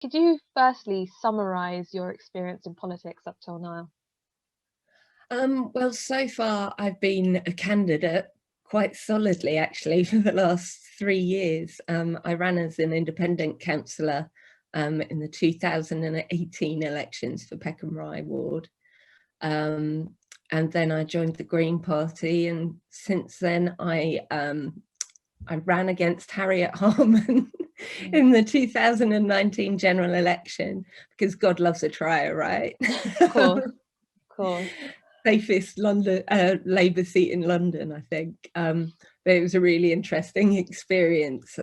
Could you firstly summarise your experience in politics up till now? Well, so far I've been a candidate quite solidly, actually, for the last 3 years. I ran as an independent councillor in the 2018 elections for Peckham Rye ward. And then I joined the Green Party, and since then I ran against Harriet Harman in the 2019 general election, because God loves a trier, right? Of course, of course. Safest London Labour seat in London, I think. But it was a really interesting experience.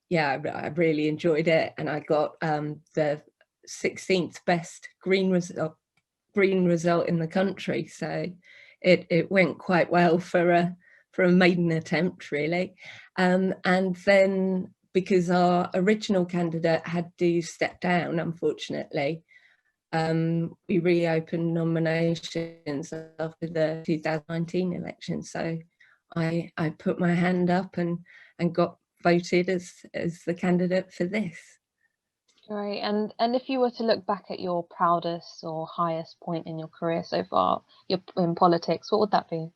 Yeah, I really enjoyed it, and I got the 16th best Green result in the country. So it went quite well for a maiden attempt, really. And then, because our original candidate had to step down, unfortunately, we reopened nominations after the 2019 election. So I put my hand up and got voted as the candidate for this. Great. And if you were to look back at your proudest or highest point in your career so far, in politics, what would that be?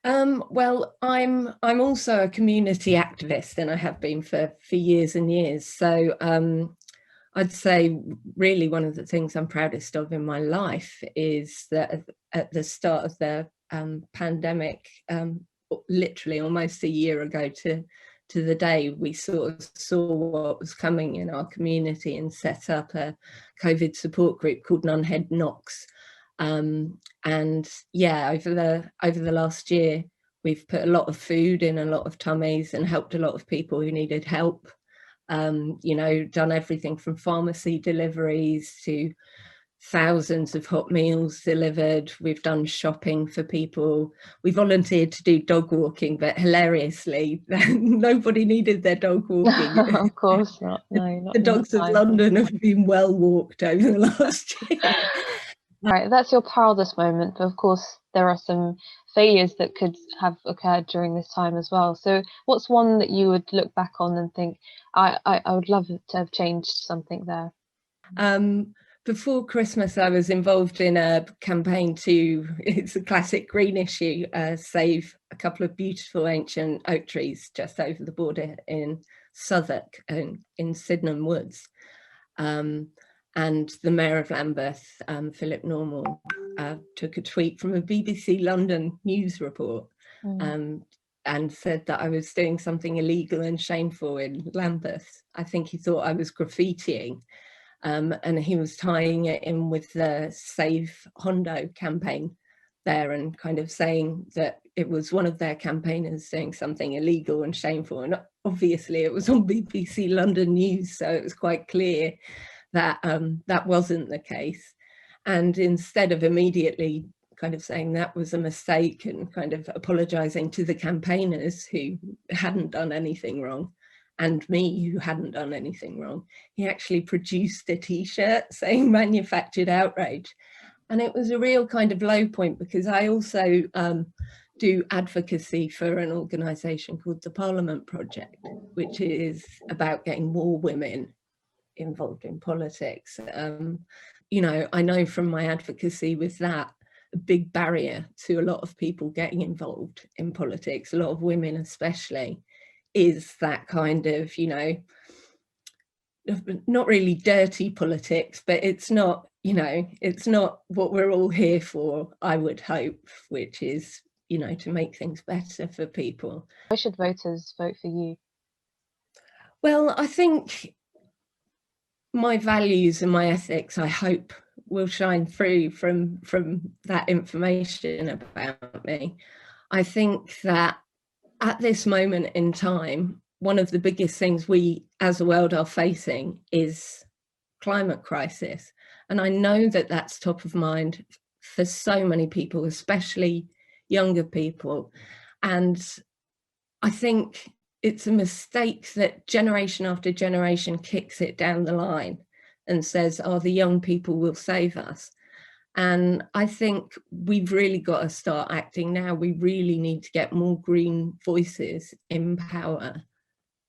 Well, I'm also a community activist, and I have been for years and years. So I'd say really one of the things I'm proudest of in my life is that at the start of the pandemic, literally almost a year ago to the day, we sort of saw what was coming in our community and set up a COVID support group called None Head Knocks. And yeah, over the last year, we've put a lot of food in a lot of tummies and helped a lot of people who needed help. You know, done everything from pharmacy deliveries to thousands of hot meals delivered. We've done shopping for people. We volunteered to do dog walking, but hilariously, nobody needed their dog walking. Of course not. No, not the dogs of London have been well walked over the last year. Right, that's your proudest moment, but of course there are some failures that could have occurred during this time as well. So what's one that you would look back on and think, I would love to have changed something there? Before Christmas, I was involved in a campaign to, it's a classic green issue, save a couple of beautiful ancient oak trees just over the border in Southwark and in Sydenham Woods. And the Mayor of Lambeth, Philip Normal, took a tweet from a BBC London news report and said that I was doing something illegal and shameful in Lambeth. I think he thought I was graffitiing. And he was tying it in with the Save Hondo campaign there and kind of saying that it was one of their campaigners doing something illegal and shameful. And obviously it was on BBC London News, so it was quite clear that that wasn't the case. And instead of immediately kind of saying that was a mistake and kind of apologising to the campaigners who hadn't done anything wrong, and me who hadn't done anything wrong, he actually produced a t-shirt saying manufactured outrage. And it was a real kind of low point, because I also do advocacy for an organisation called the Parliament Project, which is about getting more women involved in politics. You know, I know from my advocacy with that, a big barrier to a lot of people getting involved in politics, a lot of women especially, is that kind of, you know, not really dirty politics, but it's not, you know, it's not what we're all here for, I would hope, which is, you know, to make things better for people. Why should voters vote for you? Well, I think my values and my ethics, I hope, will shine through from that information about me. I think that at this moment in time, one of the biggest things we as a world are facing is climate crisis. And I know that that's top of mind for so many people, especially younger people. And I think it's a mistake that generation after generation kicks it down the line and says, oh, the young people will save us. And I think we've really got to start acting now. We really need to get more green voices in power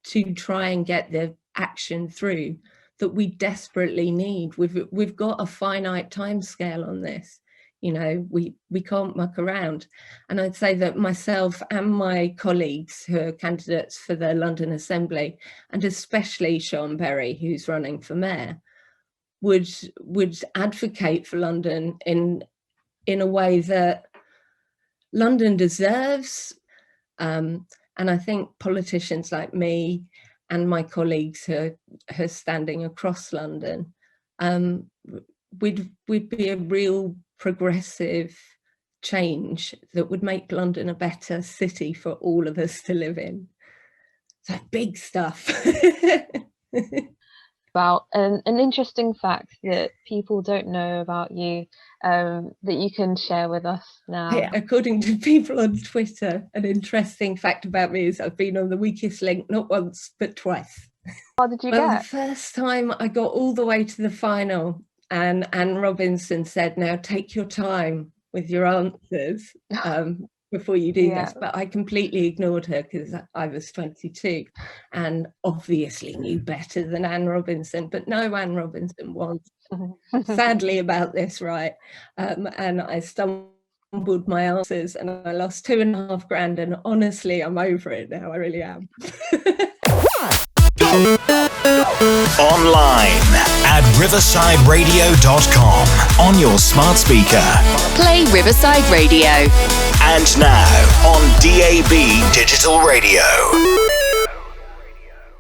to try and get the action through that we desperately need. We've got a finite timescale on this. You know, we can't muck around. And I'd say that myself and my colleagues who are candidates for the London Assembly, and especially Sean Berry, who's running for mayor, would advocate for London in a way that London deserves. And I think politicians like me and my colleagues who are standing across London, we'd be a real progressive change that would make London a better city for all of us to live in. So big stuff. About an interesting fact that people don't know about you, that you can share with us now. Yeah, according to people on Twitter, an interesting fact about me is I've been on the weakest link not once but twice. How did you get? The first time I got all the way to the final, and Anne Robinson said, now take your time with your answers before you do this. But I completely ignored her because I was 22 and obviously knew better than Anne Robinson. But no, Anne Robinson was sadly about this, right? And I stumbled my answers and I lost $2,500. And honestly, I'm over it now. I really am. Online at riversideradio.com on your smart speaker. Play Riverside Radio. And now on DAB Digital Radio.